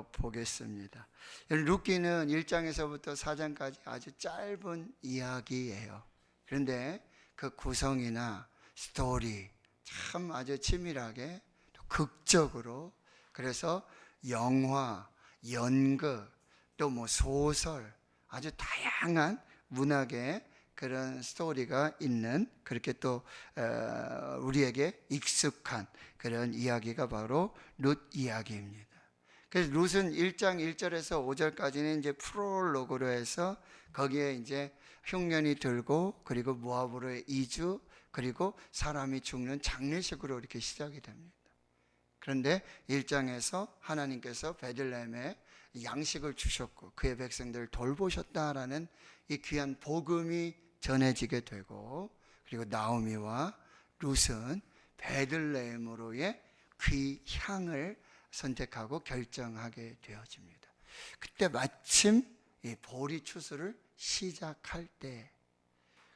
살펴보겠습니다. 룻기는 1장에서부터 4장까지 아주 짧은 이야기예요. 그런데 그 구성이나 스토리 참 아주 치밀하게 또 극적으로, 그래서 영화, 연극, 또 뭐 소설, 아주 다양한 문학의 그런 스토리가 있는, 그렇게 또 우리에게 익숙한 그런 이야기가 바로 룻 이야기입니다. 그래서 룻은 1장 1절에서 5절까지는 이제 프롤로그로 해서 거기에 이제 흉년이 들고, 그리고 모압으로의 이주, 그리고 사람이 죽는 장례식으로 이렇게 시작이 됩니다. 그런데 1장에서 하나님께서 베들레헴에 양식을 주셨고 그의 백성들을 돌보셨다라는 이 귀한 복음이 전해지게 되고, 그리고 나오미와 룻은 베들레헴으로의 귀향을 선택하고 결정하게 되어집니다. 그때 마침 이 보리 추수를 시작할 때,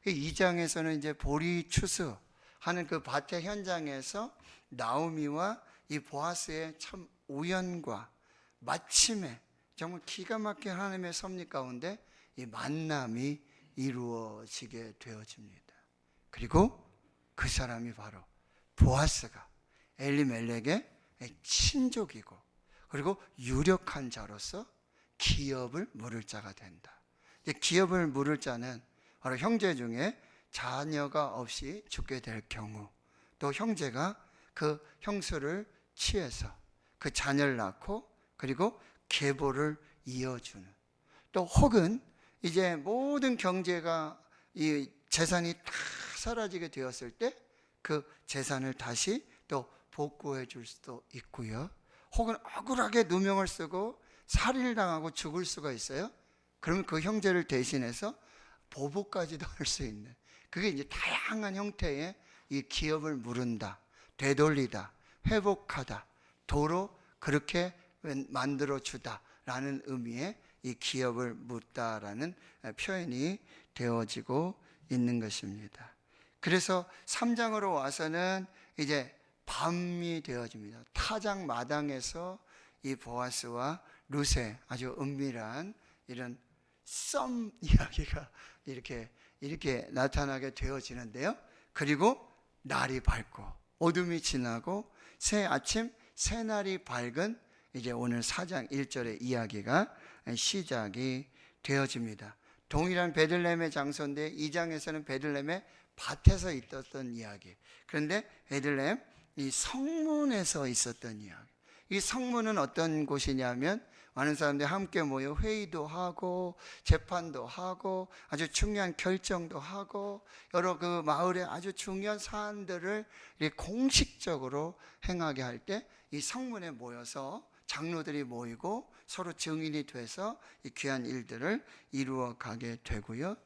2장에서는 이제 보리 추수하는 그 밭의 현장에서 나오미와 이 보아스의 참 우연과 마침에 정말 기가 막힌 하나님의 섭리 가운데 이 만남이 이루어지게 되어집니다. 그리고 그 사람이 바로 보아스가 엘리멜렉의 친족이고, 그리고 유력한 자로서 기업을 물을 자가 된다. 기업을 물을 자는 바로 형제 중에 자녀가 없이 죽게 될 경우, 또 형제가 그 형수를 취해서 그 자녀를 낳고, 그리고 계보를 이어주는, 또 혹은 이제 모든 경제가 이 재산이 다 사라지게 되었을 때 그 재산을 다시 또 복구해 줄 수도 있고요. 혹은 억울하게 누명을 쓰고 살인을 당하고 죽을 수가 있어요. 그러면 그 형제를 대신해서 보복까지도 할 수 있는, 그게 이제 다양한 형태의 이 기업을 물은다, 되돌리다, 회복하다, 도로 그렇게 만들어 주다라는 의미의 이 기업을 묻다라는 표현이 되어지고 있는 것입니다. 그래서 3장으로 와서는 이제 밤이 되어집니다. 타작 마당에서 이 보아스와 룻의 아주 은밀한 이런 썸 이야기가 이렇게 나타나게 되어지는데요. 그리고 날이 밝고 어둠이 지나고 새 아침, 새 날이 밝은 이제 오늘 4장 1절의 이야기가 시작이 되어집니다. 동일한 베들레헴의 장소인데 2장에서는 베들레헴의 밭에서 있었던 이야기. 그런데 베들레헴 이 성문에서 있었던 이야기. 이 성문은 어떤 곳이냐면 많은 사람들이 함께 모여 회의도 하고 재판도 하고 아주 중요한 결정도 하고 여러 그 마을의 아주 중요한 사안들을 공식적으로 행하게 할 때 이 성문에 모여서 장로들이 모이고 서로 증인이 돼서 이 귀한 일들을 이루어 가게 되고요.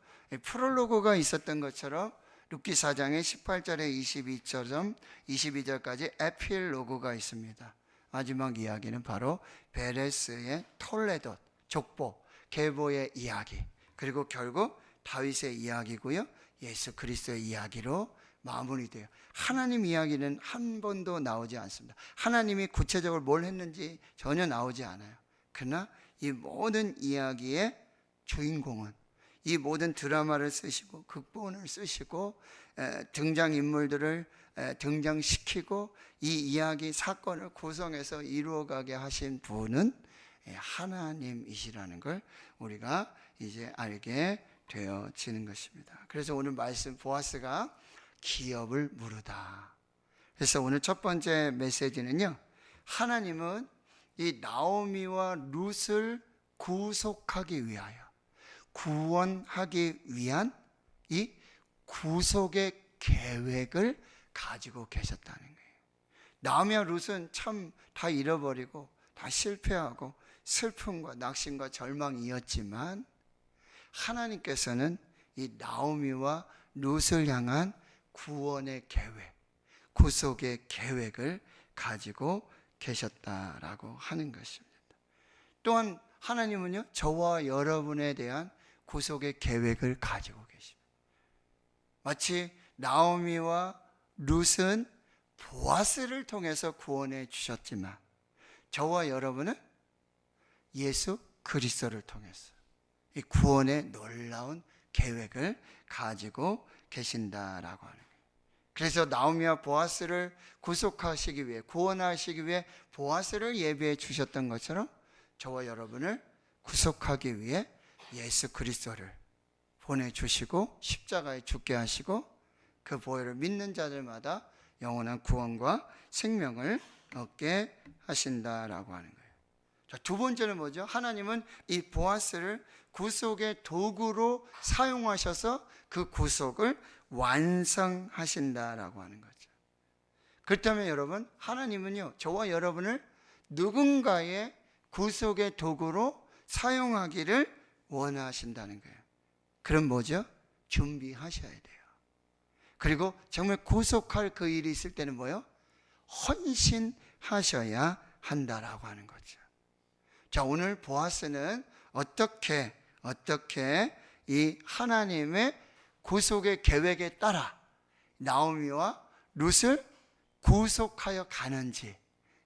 프롤로그가 있었던 것처럼 룻기 4장의 18절에 22절까지 에필로그가 있습니다. 마지막 이야기는 바로 베레스의 톨레돗, 족보, 계보의 이야기, 그리고 결국 다윗의 이야기고요. 예수 그리스도의 이야기로 마무리돼요. 하나님 이야기는 한 번도 나오지 않습니다. 하나님이 구체적으로 뭘 했는지 전혀 나오지 않아요. 그러나 이 모든 이야기의 주인공은, 이 모든 드라마를 쓰시고 극본을 쓰시고 등장인물들을 등장시키고 이 이야기 사건을 구성해서 이루어가게 하신 분은 하나님이시라는 걸 우리가 이제 알게 되어지는 것입니다. 그래서 오늘 말씀 보아스가 기업을 물으다. 그래서 오늘 첫 번째 메시지는요, 하나님은 이 나오미와 룻을 구속하기 위하여, 구원하기 위한 이 구속의 계획을 가지고 계셨다는 거예요. 나오미와 룻은 참 다 잃어버리고 다 실패하고 슬픔과 낙심과 절망이었지만 하나님께서는 이 나오미와 룻을 향한 구원의 계획, 구속의 계획을 가지고 계셨다라고 하는 것입니다. 또한 하나님은요, 저와 여러분에 대한 구속의 계획을 가지고 계십니다. 마치 나오미와 룻은 보아스를 통해서 구원해 주셨지만 저와 여러분은 예수 그리스도를 통해서 이 구원의 놀라운 계획을 가지고 계신다라고 하는 거예요. 그래서 나오미와 보아스를 구속하시기 위해, 구원하시기 위해 보아스를 예비해 주셨던 것처럼 저와 여러분을 구속하기 위해 예수 그리스도를 보내주시고 십자가에 죽게 하시고 그 보혈을 믿는 자들마다 영원한 구원과 생명을 얻게 하신다라고 하는 거예요. 자, 두 번째는 뭐죠? 하나님은 이 보아스를 구속의 도구로 사용하셔서 그 구속을 완성하신다라고 하는 거죠. 그렇다면 여러분, 하나님은요, 저와 여러분을 누군가의 구속의 도구로 사용하기를 원하신다는 거예요. 그럼 뭐죠? 준비하셔야 돼요. 그리고 정말 구속할 그 일이 있을 때는 뭐요? 헌신하셔야 한다라고 하는 거죠. 자, 오늘 보아스는 어떻게 이 하나님의 구속의 계획에 따라 나오미와 룻을 구속하여 가는지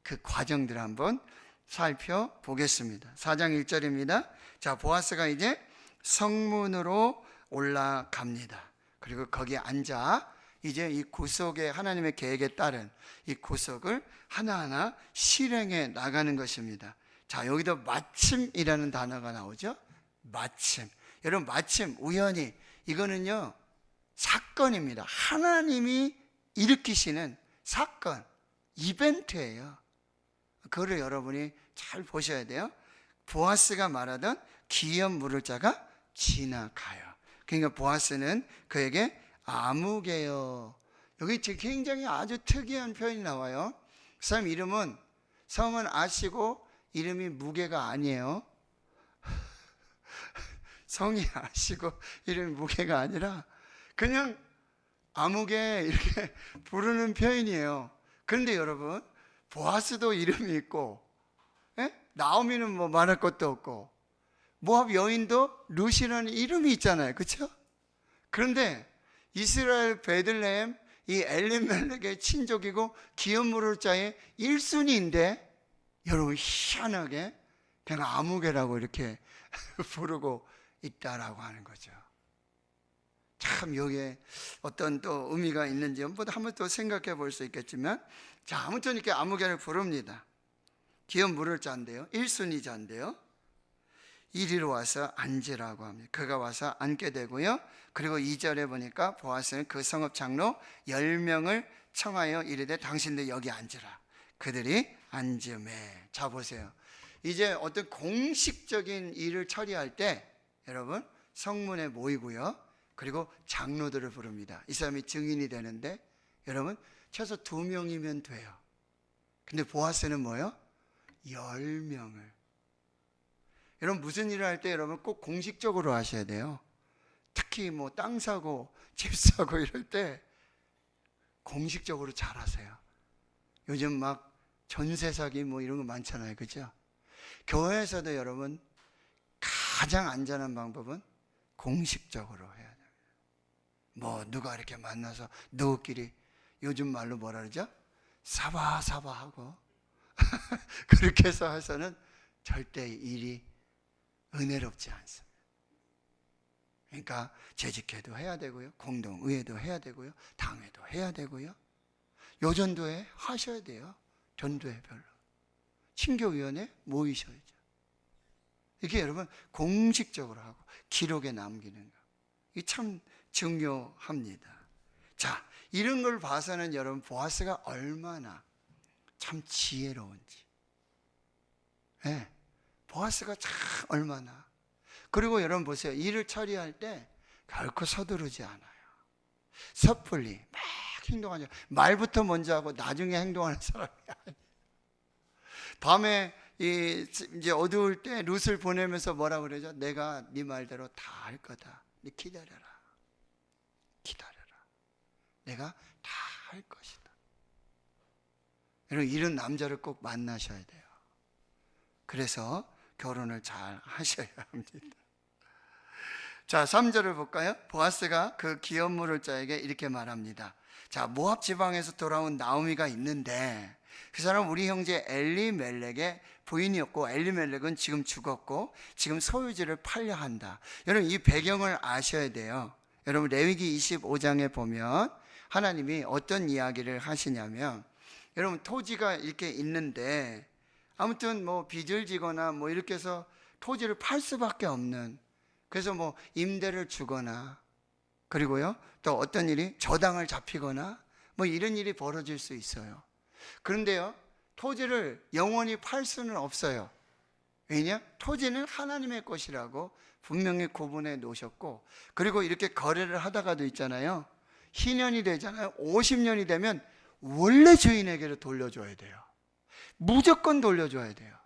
그 과정들을 한번 살펴보겠습니다. 4장 1절입니다. 자, 보아스가 이제 성문으로 올라갑니다. 그리고 거기에 앉아 이제 이 구속의 하나님의 계획에 따른 이 구속을 하나하나 실행해 나가는 것입니다. 자, 여기도 마침이라는 단어가 나오죠. 마침. 여러분, 마침, 우연히, 이거는요 사건입니다. 하나님이 일으키시는 사건, 이벤트예요. 그거를 여러분이 잘 보셔야 돼요. 보아스가 말하던 기업 물을 자가 지나가요. 그러니까 보아스는 그에게 아무개요. 여기 굉장히 아주 특이한 표현이 나와요. 그 사람 이름은, 성은 아시고 이름이 무게가 아니에요. 성이 아시고 이름이 무게가 아니라 그냥 아무개 이렇게 부르는 표현이에요. 그런데 여러분, 보아스도 이름이 있고, 나오미는 뭐 말할 것도 없고, 모압 여인도 룻이라는 이름이 있잖아요. 그렇죠? 그런데 이스라엘 베들레헴 이 엘리멜렉의 친족이고 기업 물을 자의 1순위인데 여러분, 희한하게 그냥 아무개라고 이렇게 부르고 있다라고 하는 거죠. 참 여기에 어떤 또 의미가 있는지 한번 또 생각해 볼 수 있겠지만, 자, 아무튼 이렇게 아무개를 부릅니다. 기업 물을 자인데요, 1순위 자인데요, 이리로 와서 앉으라고 합니다. 그가 와서 앉게 되고요. 그리고 2절에 보니까 보아스는 그 성읍 장로 10명을 청하여 이르되 당신들 여기 앉으라. 그들이 앉음에. 자, 보세요. 이제 어떤 공식적인 일을 처리할 때 여러분, 성문에 모이고요. 그리고 장로들을 부릅니다. 이 사람이 증인이 되는데 여러분, 최소 2명이면 돼요. 근데 보아스는 뭐요? 10명을. 여러분, 무슨 일을 할 때 여러분 꼭 공식적으로 하셔야 돼요. 특히 뭐 땅 사고 집 사고 이럴 때 공식적으로 잘 하세요. 요즘 막 전세 사기 뭐 이런 거 많잖아요. 그죠? 교회에서도 여러분 가장 안전한 방법은 공식적으로 해야 돼요. 뭐 누가 이렇게 만나서 누구끼리 요즘 말로 뭐라 그러죠? 사바사바하고 그렇게 해서는 절대 일이 은혜롭지 않습니다. 그러니까 재직회도 해야 되고요, 공동의회도 해야 되고요, 당회도 해야 되고요, 요전도회 하셔야 돼요. 전도회별로 친교위원회 모이셔야죠. 이게 여러분 공식적으로 하고 기록에 남기는 거, 이게 참 중요합니다. 자, 이런 걸 봐서는 여러분 보아스가 얼마나 참 지혜로운지, 보아스가 참 얼마나. 그리고 여러분 보세요. 일을 처리할 때 결코 서두르지 않아요. 섣불리 막 행동하죠. 말부터 먼저 하고 나중에 행동하는 사람이 아니에요. 밤에 이제 어두울 때 룻을 보내면서 뭐라 그러죠? 내가 네 말대로 다 할 거다. 네 기다려라. 내가 다 할 것이다. 여러분, 이런 남자를 꼭 만나셔야 돼요. 그래서 결혼을 잘 하셔야 합니다. 자, 3절을 볼까요? 보아스가 그 기업 물을 자에게 이렇게 말합니다. 자, 모압 지방에서 돌아온 나오미가 있는데 그 사람은 우리 형제 엘리멜렉의 부인이었고, 엘리멜렉은 지금 죽었고 지금 소유지를 팔려 한다. 여러분, 이 배경을 아셔야 돼요. 여러분, 레위기 25장에 보면 하나님이 어떤 이야기를 하시냐면, 여러분, 토지가 이렇게 있는데 아무튼 뭐 빚을 지거나 뭐 이렇게 해서 토지를 팔 수밖에 없는, 그래서 뭐 임대를 주거나, 그리고요 또 어떤 일이 저당을 잡히거나 뭐 이런 일이 벌어질 수 있어요. 그런데요, 토지를 영원히 팔 수는 없어요. 왜냐? 토지는 하나님의 것이라고 분명히 구분해 놓으셨고, 그리고 이렇게 거래를 하다가도 있잖아요, 희년이 되잖아요. 50년이 되면 원래 주인에게로 돌려줘야 돼요. 무조건 돌려줘야 돼요.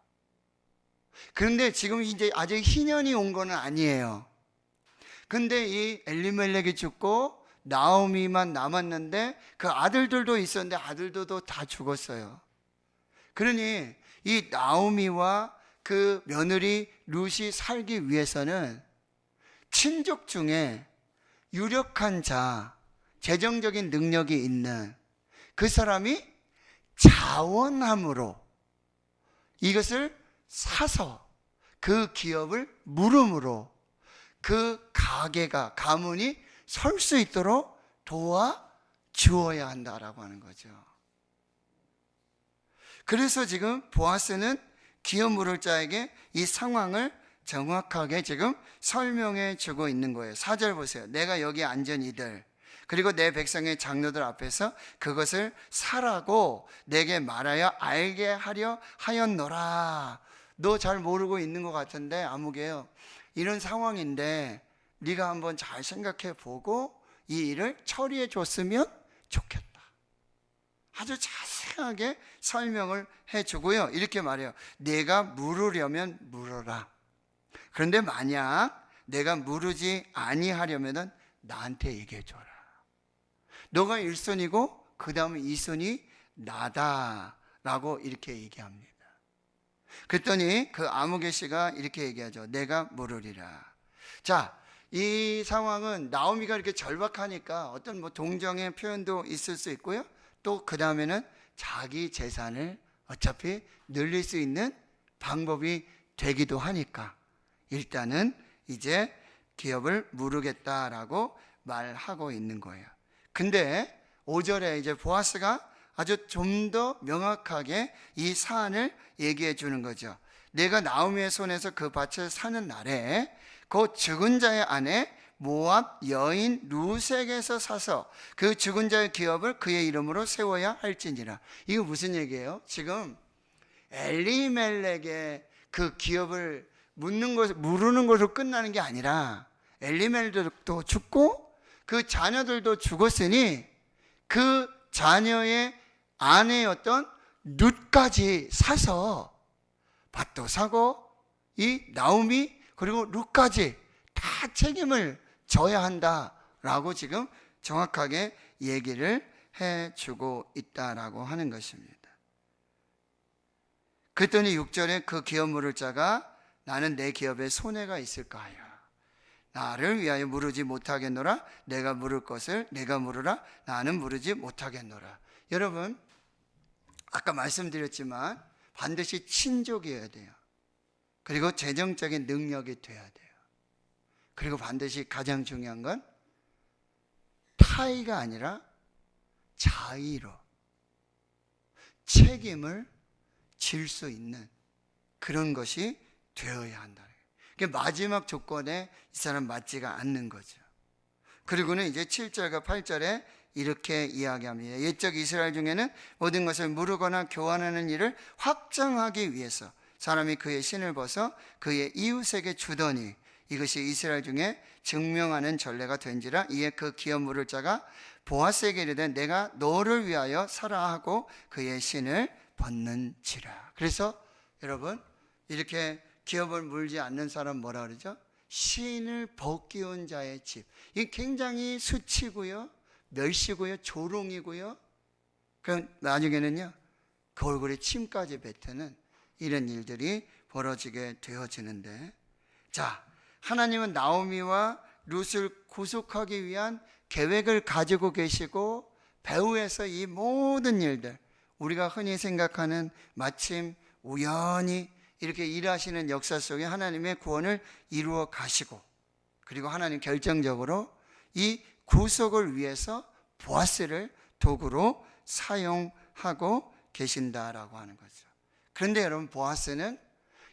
그런데 지금 이제 아직 희년이 온 건 아니에요. 근데 이 엘리멜렉이 죽고 나오미만 남았는데 그 아들들도 있었는데 아들들도 다 죽었어요. 그러니 이 나오미와 그 며느리 룻이 살기 위해서는 친족 중에 유력한 자, 재정적인 능력이 있는 그 사람이 자원함으로 이것을 사서 그 기업을 물음으로 그 가게가, 가문이 설 수 있도록 도와주어야 한다라고 하는 거죠. 그래서 지금 보아스는 기업 물을 자에게 이 상황을 정확하게 지금 설명해 주고 있는 거예요. 4절 보세요. 내가 여기 앉은 이들, 그리고 내 백성의 장로들 앞에서 그것을 사라고 내게 말하여 알게 하려 하였노라. 너 잘 모르고 있는 것 같은데 아무개요, 이런 상황인데 네가 한번 잘 생각해 보고 이 일을 처리해 줬으면 좋겠다. 아주 자세하게 설명을 해주고요, 이렇게 말해요. 내가 물으려면 물어라. 그런데 만약 내가 물으지 아니하려면 나한테 얘기해 줘라. 너가 1순위고 그 다음에 2순위 나다 라고 이렇게 얘기합니다. 그랬더니 그 아무개 씨가 이렇게 얘기하죠. 내가 물으리라. 자, 이 상황은 나오미가 이렇게 절박하니까 어떤 뭐 동정의 표현도 있을 수 있고요, 또 그 다음에는 자기 재산을 어차피 늘릴 수 있는 방법이 되기도 하니까 일단은 이제 기업을 물으겠다라고 말하고 있는 거예요. 근데 5절에 이제 보아스가 아주 좀 더 명확하게 이 사안을 얘기해 주는 거죠. 내가 나오미의 손에서 그 밭을 사는 날에 그 죽은 자의 아내 모압 여인 룻에게서 사서 그 죽은 자의 기업을 그의 이름으로 세워야 할지니라. 이거 무슨 얘기예요? 지금 엘리멜렉의 그 기업을 무르는 것으로 끝나는 게 아니라 엘리멜렉도 죽고 그 자녀들도 죽었으니 그 자녀의 아내였던 룻까지 사서 밭도 사고 이 나오미 그리고 룻까지 다 책임을 져야 한다라고 지금 정확하게 얘기를 해주고 있다라고 하는 것입니다. 그랬더니 6절에 그 기업 물을 자가 나는 내 기업에 손해가 있을까 하여 나를 위하여 물으지 못하겠노라. 내가 물을 것을 내가 물으라. 나는 물으지 못하겠노라. 여러분, 아까 말씀드렸지만 반드시 친족이어야 돼요. 그리고 재정적인 능력이 돼야 돼요. 그리고 반드시 가장 중요한 건 타의가 아니라 자의로 책임을 질 수 있는 그런 것이 되어야 한다. 마지막 조건에 이 사람 맞지가 않는 거죠. 그리고는 이제 7절과 8절에 이렇게 이야기합니다. 옛적 이스라엘 중에는 모든 것을 물으거나 교환하는 일을 확정하기 위해서 사람이 그의 신을 벗어 그의 이웃에게 주더니 이것이 이스라엘 중에 증명하는 전례가 된지라. 이에 그 기업 물을 자가 보아스에게 이르되 내가 너를 위하여 사라 하고 그의 신을 벗는지라. 그래서 여러분, 이렇게 기업을 물지 않는 사람 뭐라 그러죠? 신을 벗기운 자의 집. 이게 굉장히 수치고요, 멸시고요, 조롱이고요. 그럼 나중에는요 그 얼굴에 침까지 뱉는 이런 일들이 벌어지게 되어지는데, 자, 하나님은 나오미와 룻을 구속하기 위한 계획을 가지고 계시고 배후에서 이 모든 일들, 우리가 흔히 생각하는 마침 우연히 이렇게 일하시는 역사 속에 하나님의 구원을 이루어 가시고, 그리고 하나님 결정적으로 이 구속을 위해서 보아스를 도구로 사용하고 계신다라고 하는 거죠. 그런데 여러분, 보아스는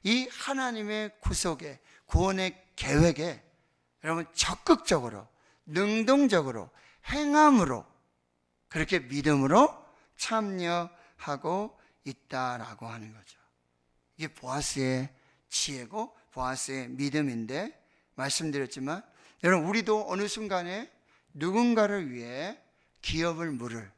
이 하나님의 구속의 구원의 계획에 여러분 적극적으로, 능동적으로, 행함으로, 그렇게 믿음으로 참여하고 있다라고 하는 거죠. 이게 보아스의 지혜고 보아스의 믿음인데, 말씀드렸지만 여러분, 우리도 어느 순간에 누군가를 위해 기업을 물을,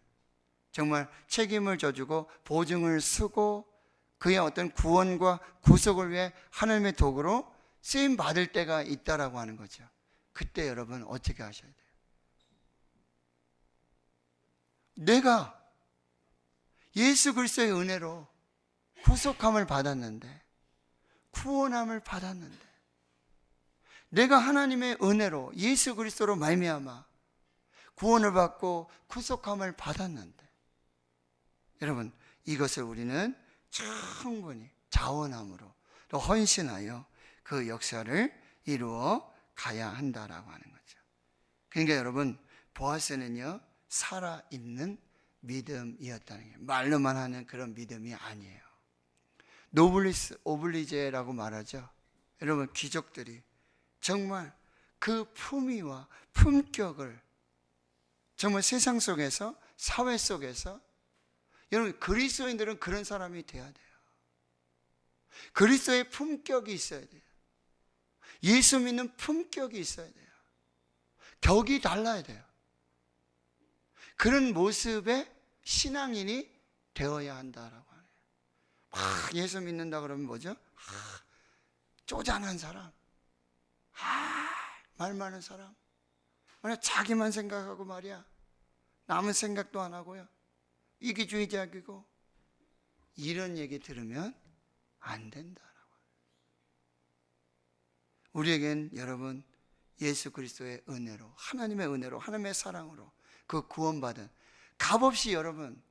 정말 책임을 져주고 보증을 쓰고 그의 어떤 구원과 구속을 위해 하나님의 도구로 쓰임 받을 때가 있다라고 하는 거죠. 그때 여러분 어떻게 하셔야 돼요? 내가 예수 그리스도의 은혜로 구속함을 받았는데, 구원함을 받았는데, 내가 하나님의 은혜로 예수 그리스도로 말미암아 구원을 받고 구속함을 받았는데, 여러분, 이것을 우리는 충분히 자원함으로 또 헌신하여 그 역사를 이루어 가야 한다라고 하는 거죠. 그러니까 여러분, 보아스는요, 살아있는 믿음이었다는 게, 말로만 하는 그런 믿음이 아니에요. 노블리스 오블리제라고 말하죠. 여러분, 귀족들이 정말 그 품위와 품격을 정말 세상 속에서, 사회 속에서, 여러분, 그리스도인들은 그런 사람이 돼야 돼요. 그리스도의 품격이 있어야 돼요. 예수 믿는 품격이 있어야 돼요. 격이 달라야 돼요. 그런 모습의 신앙인이 되어야 한다라고 하네요. 막 예수 믿는다 그러면 뭐죠? 쪼잔한 사람, 말 많은 사람, 자기만 생각하고 말이야, 남은 생각도 안 하고요, 이기주의자이고, 이런 얘기 들으면 안 된다라고. 우리에겐 여러분, 예수 그리스도의 은혜로, 하나님의 은혜로, 하나님의 사랑으로 그 구원받은, 값없이 여러분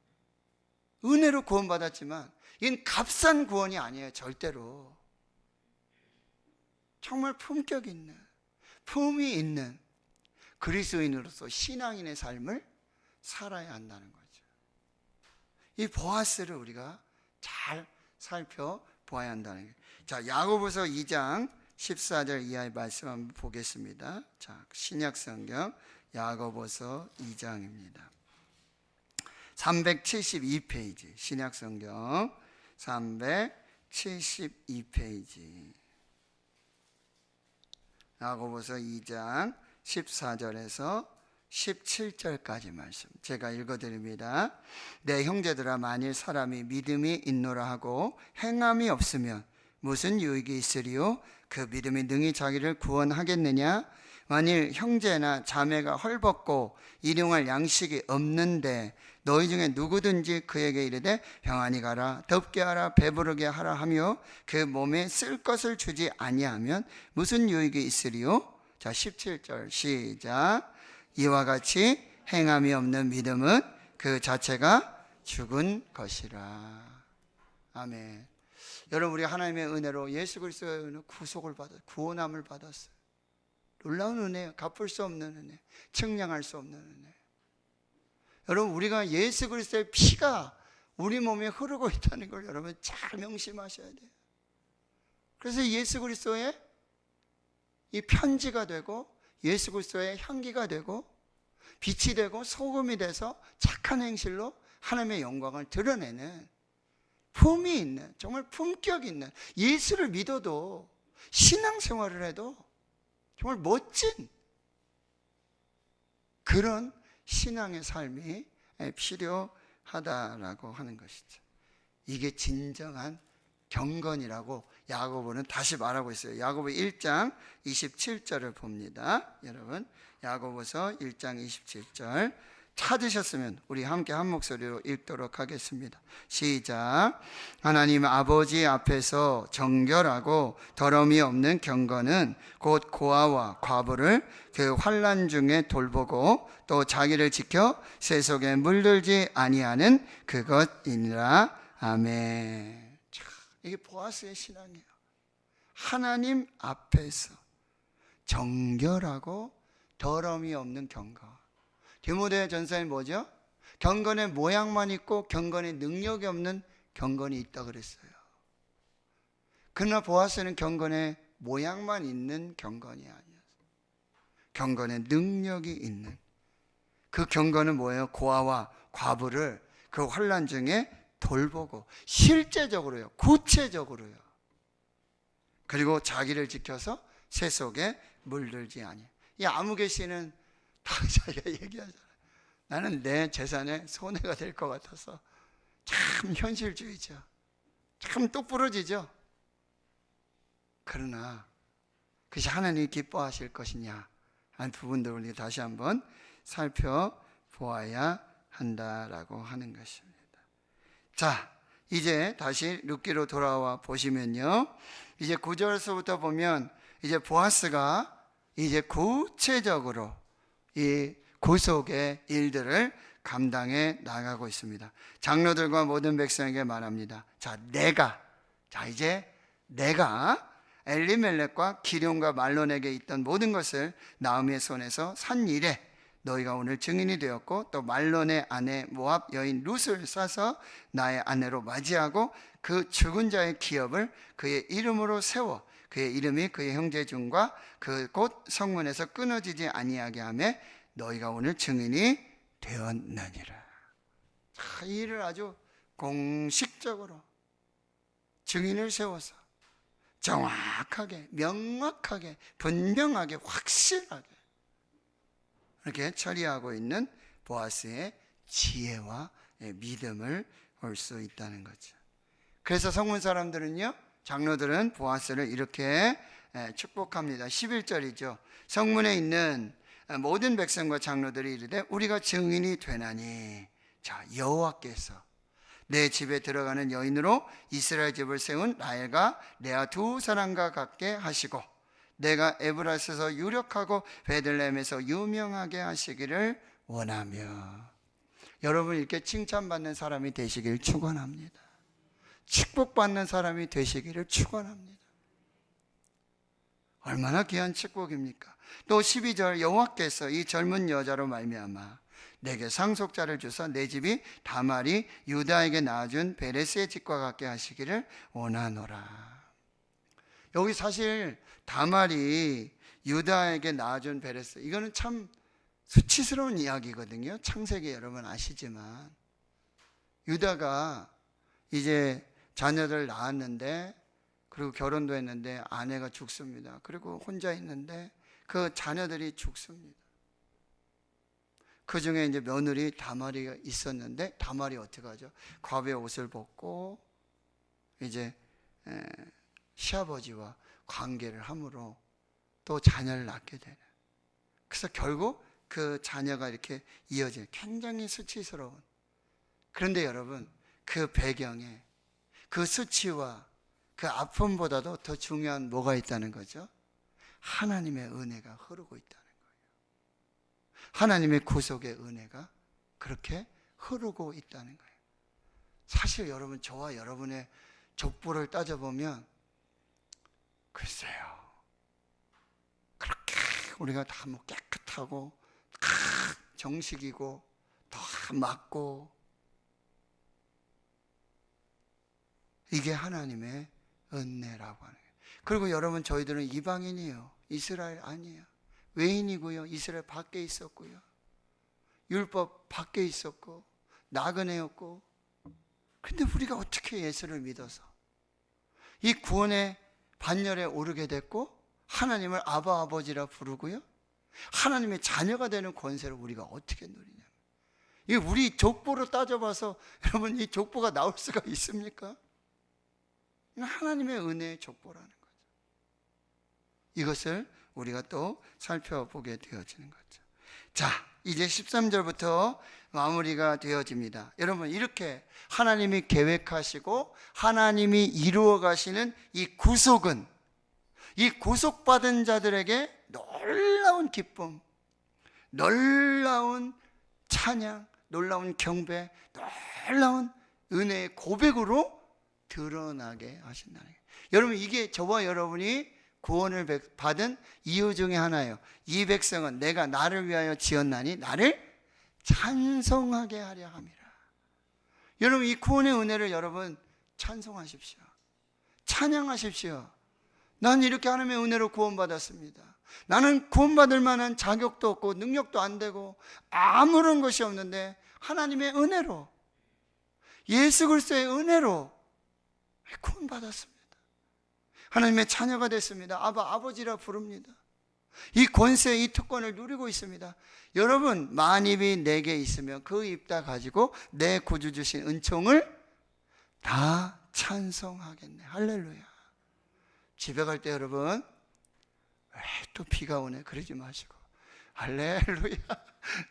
은혜로 구원받았지만 이건 값싼 구원이 아니에요. 절대로. 정말 품격 있는, 품이 있는 그리스도인으로서 신앙인의 삶을 살아야 한다는 거죠. 이 보아스를 우리가 잘 살펴보아야 한다는 거예요. 자, 야고보서 2장 14절 이하의 말씀 한번 보겠습니다. 자, 신약성경 야고보서 2장입니다. 372페이지, 신약성경 372페이지. 야고보서 2장 14절에서 17절까지 말씀 제가 읽어드립니다. 내 형제들아, 만일 사람이 믿음이 있노라 하고 행함이 없으면 무슨 유익이 있으리요? 그 믿음이 능히 자기를 구원하겠느냐? 만일 형제나 자매가 헐벗고 일용할 양식이 없는데 너희 중에 누구든지 그에게 이르되 평안히 가라, 덥게 하라, 배부르게 하라 하며 그 몸에 쓸 것을 주지 아니하면 무슨 유익이 있으리요? 자, 17절 시작. 이와 같이 행함이 없는 믿음은 그 자체가 죽은 것이라. 아멘. 여러분, 우리 하나님의 은혜로 예수 그리스도의 은혜로 구속을 받았어요. 구원함을 받았어요. 놀라운 은혜예요. 갚을 수 없는 은혜, 측량할 수 없는 은혜. 여러분, 우리가 예수 그리스도의 피가 우리 몸에 흐르고 있다는 걸 여러분 잘 명심하셔야 돼요. 그래서 예수 그리스도의 이 편지가 되고, 예수 그리스도의 향기가 되고, 빛이 되고, 소금이 돼서 착한 행실로 하나님의 영광을 드러내는 품이 있는, 정말 품격 있는, 예수를 믿어도 신앙생활을 해도 정말 멋진 그런 신앙의 삶이 필요하다라고 하는 것이죠. 이게 진정한 경건이라고 야고보는 다시 말하고 있어요. 야고보 1장 27절을 봅니다. 여러분, 야고보서 1장 27절 찾으셨으면 우리 함께 한 목소리로 읽도록 하겠습니다. 시작. 하나님 아버지 앞에서 정결하고 더러움이 없는 경건은 곧 고아와 과부를 그 환난 중에 돌보고 또 자기를 지켜 세속에 물들지 아니하는 그것이니라. 아멘. 자, 이게 보아스의 신앙이에요. 하나님 앞에서 정결하고 더러움이 없는 경건. 디모데 전서에 뭐죠? 경건의 모양만 있고 경건의 능력이 없는 경건이 있다 그랬어요. 그러나 보아스는 경건의 모양만 있는 경건이 아니었어요. 경건의 능력이 있는 그 경건은 뭐예요? 고아와 과부를 그 환난 중에 돌보고 실제적으로요, 구체적으로요. 그리고 자기를 지켜서 세속에 물들지 아니해요. 이 아무개씨는 다 자기가 얘기하잖아요. 나는 내 재산에 손해가 될 것 같아서. 참 현실주의죠. 참 똑부러지죠. 그러나 그것이 하나님이 기뻐하실 것이냐 하는 부분들을 우리가 다시 한번 살펴보아야 한다라고 하는 것입니다. 자, 이제 다시 룻기로 돌아와 보시면요, 이제 9절서부터 보면 이제 보아스가 이제 구체적으로 이 구속의 일들을 감당해 나가고 있습니다. 장로들과 모든 백성에게 말합니다. 이제 내가 엘리멜렉과 기럯과 말론에게 있던 모든 것을 나오미의 손에서 산 일에 너희가 오늘 증인이 되었고, 또 말론의 아내 모압 여인 룻을 싸서 나의 아내로 맞이하고 그 죽은 자의 기업을 그의 이름으로 세워 그의 이름이 그의 형제 중과 그 곧 성문에서 끊어지지 아니하게 하며 너희가 오늘 증인이 되었느니라. 이 일을 아주 공식적으로 증인을 세워서 정확하게, 명확하게, 분명하게, 확실하게 이렇게 처리하고 있는 보아스의 지혜와 믿음을 볼 수 있다는 거죠. 그래서 성문 사람들은요, 장로들은 보아스를 이렇게 축복합니다. 11절이죠. 성문에 있는 모든 백성과 장로들이 이르되 우리가 증인이 되나니, 자, 여호와께서 내 집에 들어가는 여인으로 이스라엘 집을 세운 라헬과 레아 두 사람과 같게 하시고 내가 에브라스에서 유력하고 베들레헴에서 유명하게 하시기를 원하며. 여러분, 이렇게 칭찬받는 사람이 되시길 축원합니다. 축복받는 사람이 되시기를 축원합니다. 얼마나 귀한 축복입니까? 또 12절, 여호와께서 이 젊은 여자로 말미암아 내게 상속자를 주사 내 집이 다말이 유다에게 낳아준 베레스의 집과 같게 하시기를 원하노라. 여기 사실 다말이 유다에게 낳아준 베레스, 이거는 참 수치스러운 이야기거든요. 창세기 여러분 아시지만 유다가 이제 자녀들 낳았는데, 그리고 결혼도 했는데 아내가 죽습니다. 그리고 혼자 있는데 그 자녀들이 죽습니다. 그 중에 이제 며느리 다말이가 있었는데, 다말이 어떻게 하죠? 과부의 옷을 벗고 이제 시아버지와 관계를 함으로 또 자녀를 낳게 되는. 그래서 결국 그 자녀가 이렇게 이어져요. 굉장히 수치스러운. 그런데 여러분, 그 배경에 그 수치와 그 아픔보다도 더 중요한 뭐가 있다는 거죠? 하나님의 은혜가 흐르고 있다는 거예요. 하나님의 구속의 은혜가 그렇게 흐르고 있다는 거예요. 사실 여러분, 저와 여러분의 족보를 따져보면 글쎄요, 그렇게 우리가 다 뭐 깨끗하고 다 정식이고 다 맞고, 이게 하나님의 은혜라고 하는 거예요. 그리고 여러분, 저희들은 이방인이에요. 이스라엘 아니에요. 외인이고요. 이스라엘 밖에 있었고요. 율법 밖에 있었고 나그네였고. 근데 우리가 어떻게 예수를 믿어서 이 구원의 반열에 오르게 됐고, 하나님을 아바 아버지라 부르고요, 하나님의 자녀가 되는 권세를 우리가 어떻게 누리냐. 이게 우리 족보로 따져봐서 여러분, 이 족보가 나올 수가 있습니까? 하나님의 은혜의 족보라는 거죠. 이것을 우리가 또 살펴보게 되어지는 거죠. 자, 이제 13절부터 마무리가 되어집니다. 여러분, 이렇게 하나님이 계획하시고 하나님이 이루어 가시는 이 구속은, 이 구속받은 자들에게 놀라운 기쁨, 놀라운 찬양, 놀라운 경배, 놀라운 은혜의 고백으로 드러나게 하신다는 거예요. 여러분, 이게 저와 여러분이 구원을 받은 이유 중에 하나예요. 이 백성은 내가 나를 위하여 지었나니 나를 찬송하게 하려 함이라. 여러분, 이 구원의 은혜를 여러분 찬송하십시오. 찬양하십시오. 난 이렇게 하나님의 은혜로 구원받았습니다. 나는 구원받을 만한 자격도 없고 능력도 안 되고 아무런 것이 없는데 하나님의 은혜로, 예수 그리스도의 은혜로 구원받았습니다. 하나님의 자녀가 됐습니다. 아버지라 부릅니다. 이 권세, 이 특권을 누리고 있습니다. 여러분, 만입이 내게 있으면 그 입 다 가지고 내 구주 주신 은총을 다 찬송하겠네. 할렐루야. 집에 갈 때 여러분, 왜 또 비가 오네 그러지 마시고 할렐루야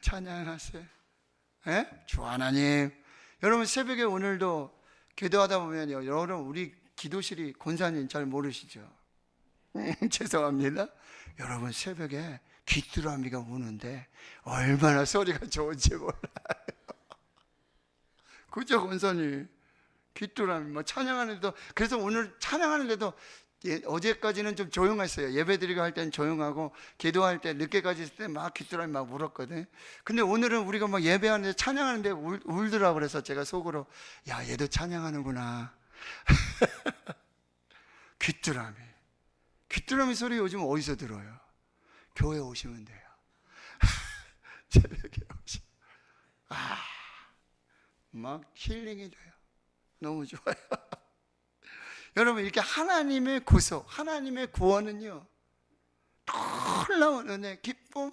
찬양하세요. 예? 주 하나님. 여러분, 새벽에 오늘도 기도하다 보면요, 여러분, 우리 기도실이 권사님 잘 모르시죠? 죄송합니다. 여러분, 새벽에 귀뚜라미가 우는데 얼마나 소리가 좋은지 몰라요. 그죠, 권사님? 귀뚜라미 뭐 찬양하는데도, 그래서 오늘 찬양하는데도 어제까지는 좀 조용했어요. 예배드리고 할 때는 조용하고 기도할 때 늦게까지 있을 때 막 귀뚜라미 막 울었거든. 근데 오늘은 우리가 막 예배하는데 찬양하는데 울더라고. 그래서 제가 속으로, 야, 얘도 찬양하는구나. 귀뚜라미 소리 요즘 어디서 들어요? 교회 오시면 돼요. 새벽에 오시면 막 힐링이 돼요. 너무 좋아요. 여러분, 이렇게 하나님의 구속, 하나님의 구원은요, 놀라운 은혜, 기쁨,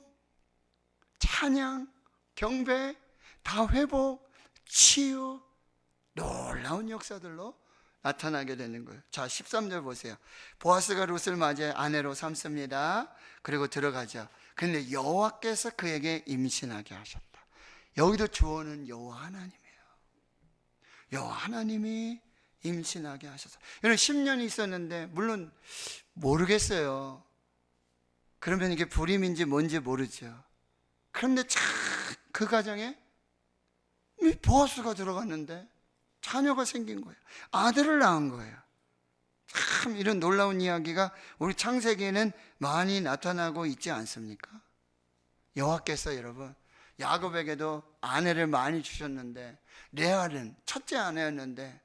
찬양, 경배, 다 회복, 치유, 놀라운 역사들로 나타나게 되는 거예요. 자, 13절 보세요. 보아스가 룻을 맞이해 아내로 삼습니다. 그리고 들어가죠. 그런데 여호와께서 그에게 임신하게 하셨다. 여기도 주어는 여호와 하나님이에요. 여호와 하나님이 임신하게 하셔서. 여러분, 10년이 있었는데 물론 모르겠어요. 그러면 이게 불임인지 뭔지 모르죠. 그런데 참 그 가정에 보아스가 들어갔는데 자녀가 생긴 거예요. 아들을 낳은 거예요. 참 이런 놀라운 이야기가 우리 창세기에는 많이 나타나고 있지 않습니까? 여호와께서 여러분, 야곱에게도 아내를 많이 주셨는데, 레아는 첫째 아내였는데,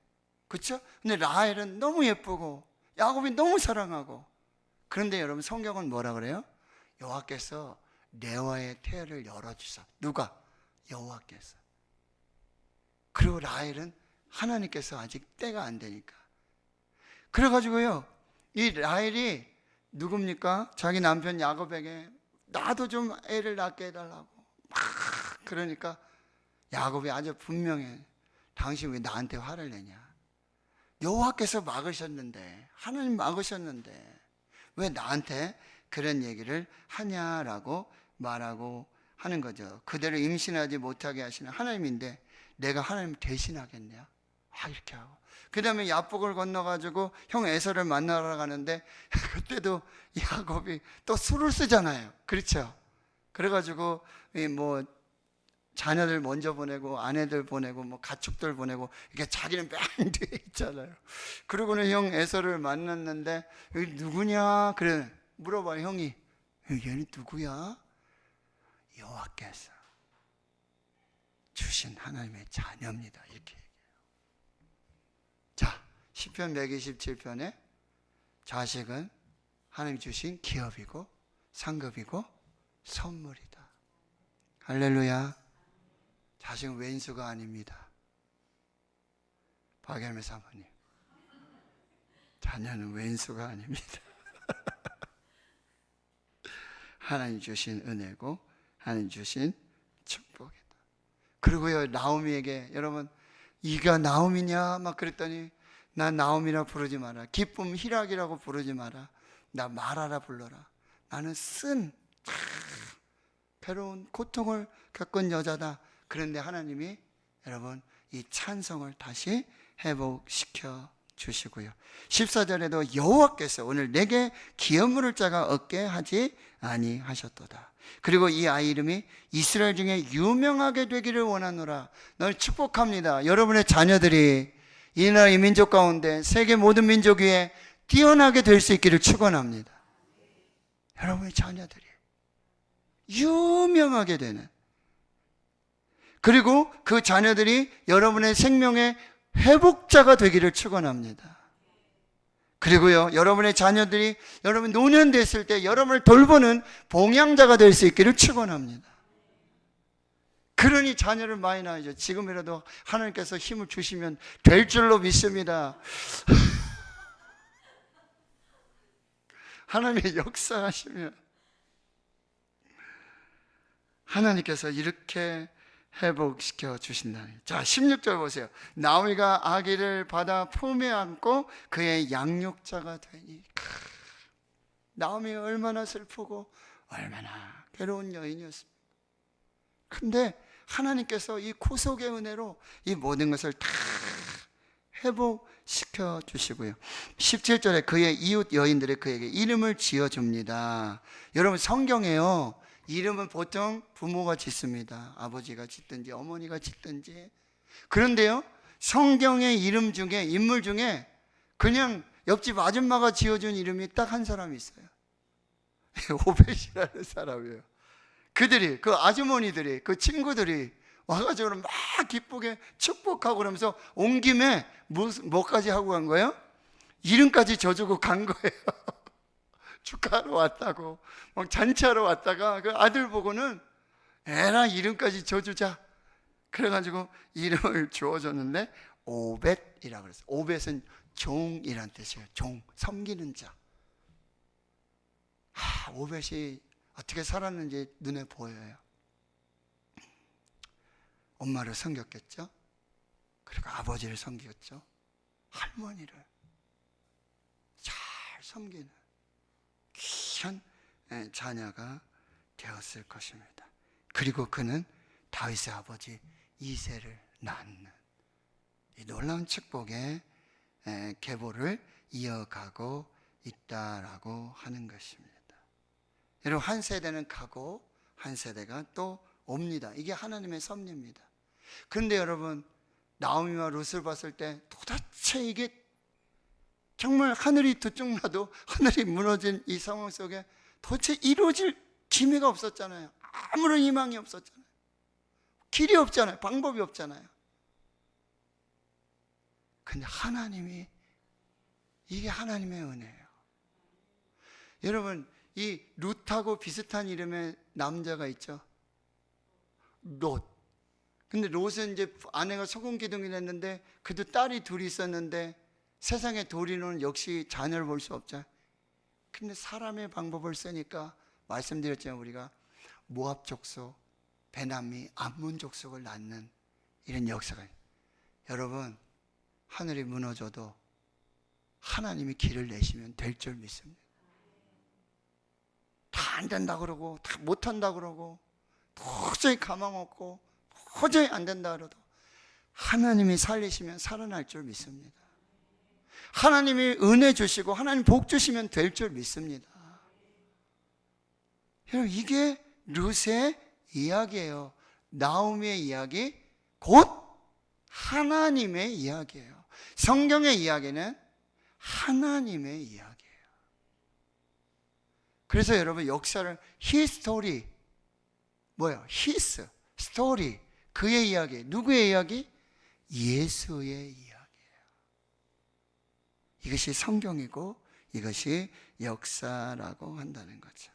그렇죠? 근데 라헬은 너무 예쁘고 야곱이 너무 사랑하고. 그런데 여러분, 성경은 뭐라 그래요? 여호와께서 레아의 태를 열어주사. 누가? 여호와께서. 그리고 라헬은 하나님께서 아직 때가 안 되니까. 그래가지고요, 이 라헬이 누굽니까? 자기 남편 야곱에게 나도 좀 애를 낳게 해달라고 막 그러니까 야곱이 아주 분명해. 당신 왜 나한테 화를 내냐? 여호와께서 막으셨는데, 하나님 막으셨는데 왜 나한테 그런 얘기를 하냐라고 말하고 하는 거죠. 그대로 임신하지 못하게 하시는 하나님인데 내가 하나님 대신하겠냐? 이렇게 하고, 그 다음에 야복을 건너가지고 형 에서를 만나러 가는데 그때도 야곱이 또 술을 쓰잖아요. 그렇죠? 그래가지고 뭐 자녀들 먼저 보내고 아내들 보내고 뭐 가축들 보내고, 이게 자기는 맨 뒤에 있잖아요. 그러고는 형 에서를 만났는데 여기 누구냐? 그래 물어봐. 형이, 얘는 누구야? 여호와께서 주신 하나님의 자녀입니다. 이렇게 얘기해요. 자, 시편 127편에 자식은 하나님 주신 기업이고 상급이고 선물이다. 할렐루야. 자식은 왼수가 아닙니다. 박열매 사모님, 자녀는 왼수가 아닙니다. 하나님 주신 은혜고 하나님 주신 축복이다. 그리고요, 나오미에게, 여러분, 이가 나오미냐 막 그랬더니, 나 나오미라 부르지 마라. 기쁨 희락이라고 부르지 마라. 나 마라라 불러라. 나는 쓴 괴로운 고통을 겪은 여자다. 그런데 하나님이 여러분 이 찬성을 다시 회복시켜 주시고요. 14절에도 여호와께서 오늘 내게 기업 물을 자가 없게 하지 아니하셨도다. 그리고 이 아이 이름이 이스라엘 중에 유명하게 되기를 원하노라. 널 축복합니다. 여러분의 자녀들이 이 나라 이 민족 가운데 세계 모든 민족 위에 뛰어나게 될 수 있기를 축원합니다. 여러분의 자녀들이 유명하게 되는, 그리고 그 자녀들이 여러분의 생명의 회복자가 되기를 축원합니다. 그리고요, 여러분의 자녀들이 여러분 노년 됐을 때 여러분을 돌보는 봉양자가 될 수 있기를 축원합니다. 그러니 자녀를 많이 낳아야죠. 지금이라도 하나님께서 힘을 주시면 될 줄로 믿습니다. 하나님의 역사하시면 하나님께서 이렇게 회복시켜 주신다니. 자, 16절 보세요. 나오미가 아기를 받아 품에 안고 그의 양육자가 되니. 나오미가 얼마나 슬프고 얼마나 괴로운 여인이었습니다. 근데 하나님께서 이 구속의 은혜로 이 모든 것을 다 회복시켜 주시고요. 17절에 그의 이웃 여인들이 그에게 이름을 지어줍니다. 여러분, 성경에요, 이름은 보통 부모가 짓습니다. 아버지가 짓든지 어머니가 짓든지. 그런데요, 성경의 이름 중에, 인물 중에 그냥 옆집 아줌마가 지어준 이름이 딱 한 사람이 있어요. 오벳이라는 사람이에요. 그들이, 그 아주머니들이, 그 친구들이 와가지고 막 기쁘게 축복하고 그러면서 온 김에 뭐까지 하고 간 거예요? 이름까지 져주고 간 거예요. 축하하러 왔다고 막 잔치하러 왔다가 그 아들 보고는 애나 이름까지 줘주자 그래가지고 이름을 주어줬는데 오벳이라고 그랬어요. 오벳은 종이란 뜻이에요. 종, 섬기는 자. 오벳이 어떻게 살았는지 눈에 보여요. 엄마를 섬겼겠죠. 그리고 아버지를 섬겼죠. 할머니를 잘 섬기는 귀한 자녀가 되었을 것입니다. 그리고 그는 다윗의 아버지 이새를 낳는 이 놀라운 축복의 계보를 이어가고 있다라고 하는 것입니다. 여러분, 한 세대는 가고 한 세대가 또 옵니다. 이게 하나님의 섭리입니다. 그런데 여러분, 나오미와 룻을 봤을 때 도대체 이게 정말 하늘이 두 쪽 나도 하늘이 무너진 이 상황 속에 도대체 이루어질 기미가 없었잖아요. 아무런 희망이 없었잖아요. 길이 없잖아요. 방법이 없잖아요. 근데 하나님이, 이게 하나님의 은혜예요. 여러분, 이 룻하고 비슷한 이름의 남자가 있죠. 롯. 근데 롯은 이제 아내가 소금 기둥이 됐는데 그도 딸이 둘이 있었는데 세상의 도리는 역시 자녀를 볼 수 없죠. 근데 사람의 방법을 쓰니까 말씀드렸지만 우리가 모압 족속, 베나미, 암몬 족속을 낳는 이런 역사가. 여러분, 하늘이 무너져도 하나님이 길을 내시면 될 줄 믿습니다. 다 안 된다 그러고 다 못한다 그러고 도저히 가망 없고 도저히 안 된다 그러도 하나님이 살리시면 살아날 줄 믿습니다. 하나님이 은혜 주시고 하나님 복 주시면 될 줄 믿습니다. 여러분, 이게 룻의 이야기예요. 나오미의 이야기, 곧 하나님의 이야기예요. 성경의 이야기는 하나님의 이야기예요. 그래서 여러분, 역사를 히스토리, 뭐예요? 히스, 스토리, 그의 이야기. 누구의 이야기? 예수의 이야기예요. 이것이 성경이고 이것이 역사라고 한다는 거죠.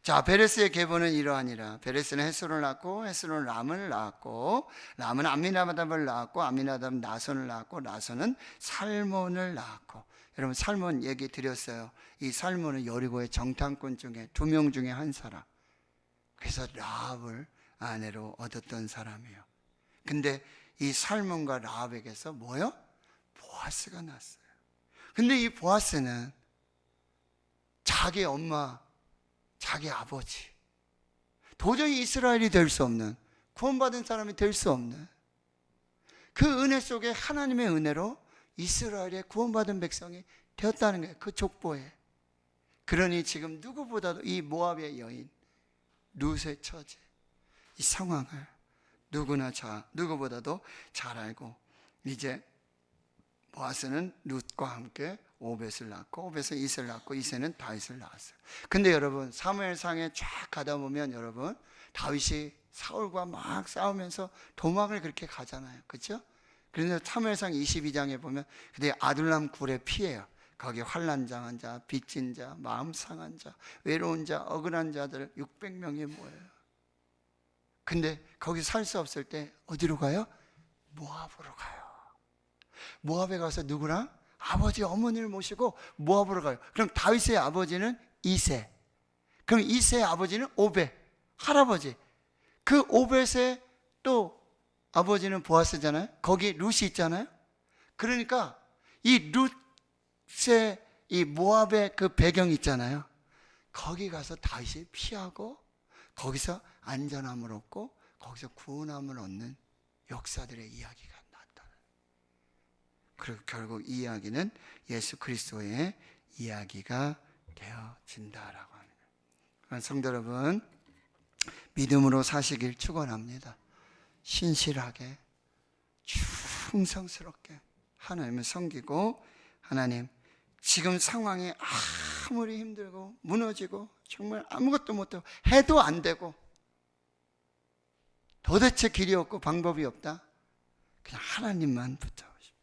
자, 베레스의 계보는 이러하니라. 베레스는 헤스론을 낳고 헤스론은 람을 낳았고 람은 암미나답을 낳았고 암미나답은 나손을 낳았고 나손은 살몬을 낳았고. 여러분, 살몬 얘기 드렸어요. 이 살몬은 여리고의 정탐꾼 중에 2명 중에 한 사람. 그래서 라합을 아내로 얻었던 사람이에요. 근데 이 살몬과 라합에게서 뭐요? 보아스가 났어요. 근데 이 보아스는 자기 엄마, 자기 아버지, 도저히 이스라엘이 될 수 없는, 구원받은 사람이 될 수 없는 그 은혜 속에 하나님의 은혜로 이스라엘의 구원받은 백성이 되었다는 거예요. 그 족보에. 그러니 지금 누구보다도 이 모압의 여인 룻의 처제, 이 상황을 누구보다도 잘 알고, 이제 보아스는 룻과 함께 오벳을 낳고, 오벳은 이새를 낳고, 이새는 다윗을 낳았어요. 근데 여러분, 사무엘상에 쫙 가다 보면 여러분, 다윗이 사울과 막 싸우면서 도망을 그렇게 가잖아요. 그렇죠? 그런데 사무엘상 22장에 보면 그때 아둘람 굴에 피해요. 거기 환난당한 자, 빚진 자, 마음 상한 자, 외로운 자, 억울한 자들 600명이 모여요. 근데 거기 살 수 없을 때 어디로 가요? 모압으로 가요. 모압에 가서 누구랑? 아버지 어머니를 모시고 모압으로 가요. 그럼 다윗의 아버지는 이새, 그럼 이새의 아버지는 오벳, 할아버지. 그 오벳의 또 아버지는 보아스잖아요. 거기 룻이 있잖아요. 그러니까 이 룻의 이 모압의 그 배경 있잖아요. 거기 가서 다윗이 피하고 거기서 안전함을 얻고 거기서 구원함을 얻는 역사들의 이야기가 나왔다. 그리고 결국 이 이야기는 예수 그리스도의 이야기가 되어진다라고 하는 거예요. 성도 여러분, 믿음으로 사시길 축원합니다. 신실하게 충성스럽게 하나님을 섬기고, 하나님 지금 상황이 아무리 힘들고 무너지고 정말 아무것도 못하고 해도 안 되고 도대체 길이 없고 방법이 없다, 그냥 하나님만 붙잡으십시오.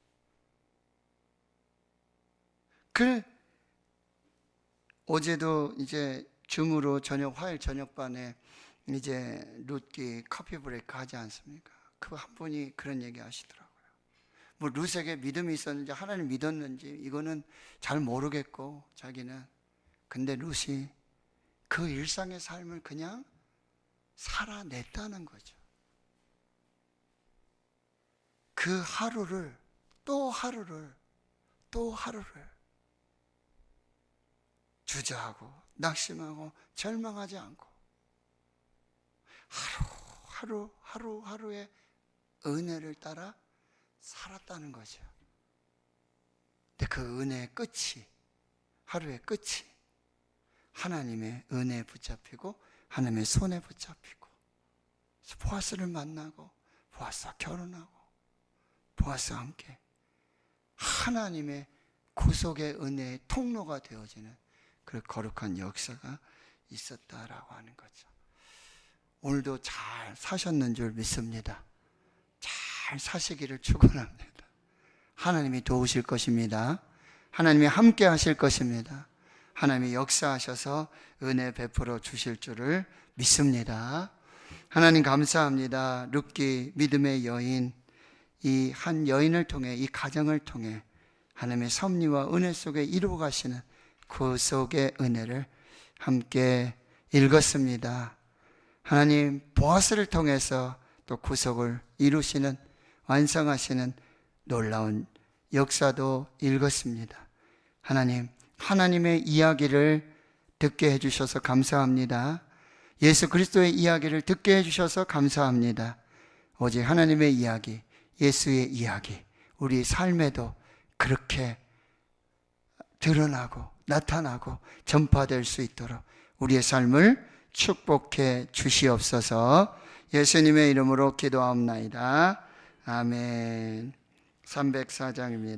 어제도 이제 줌으로 화요일 저녁반에 이제 룻기 커피 브레이크 하지 않습니까? 그 한 분이 그런 얘기 하시더라고요. 뭐 룻에게 믿음이 있었는지 하나님 믿었는지 이거는 잘 모르겠고 자기는, 근데 룻이 그 일상의 삶을 그냥 살아냈다는 거죠. 그 하루를 또 하루를 주저하고 낙심하고 절망하지 않고 하루하루의 은혜를 따라 살았다는 거죠. 근데 그 은혜의 끝이, 하루의 끝이 하나님의 은혜에 붙잡히고 하나님의 손에 붙잡히고, 그래서 보아스를 만나고 보아스와 결혼하고 보아스와 함께 하나님의 구속의 은혜의 통로가 되어지는 그 거룩한 역사가 있었다라고 하는 거죠. 오늘도 잘 사셨는 줄 믿습니다. 잘 사시기를 축원합니다. 하나님이 도우실 것입니다. 하나님이 함께 하실 것입니다. 하나님이 역사하셔서 은혜 베풀어 주실 줄을 믿습니다. 하나님 감사합니다. 룻기 믿음의 여인, 이 한 여인을 통해, 이 가정을 통해 하나님의 섭리와 은혜 속에 이루어 가시는 구속의 은혜를 함께 읽었습니다. 하나님 보아스를 통해서 또 구속을 이루시는, 완성하시는 놀라운 역사도 읽었습니다. 하나님, 하나님의 이야기를 듣게 해주셔서 감사합니다. 예수 그리스도의 이야기를 듣게 해주셔서 감사합니다. 오직 하나님의 이야기, 예수의 이야기, 우리 삶에도 그렇게 드러나고 나타나고 전파될 수 있도록 우리의 삶을 축복해 주시옵소서. 예수님의 이름으로 기도하옵나이다. 아멘. 304장입니다.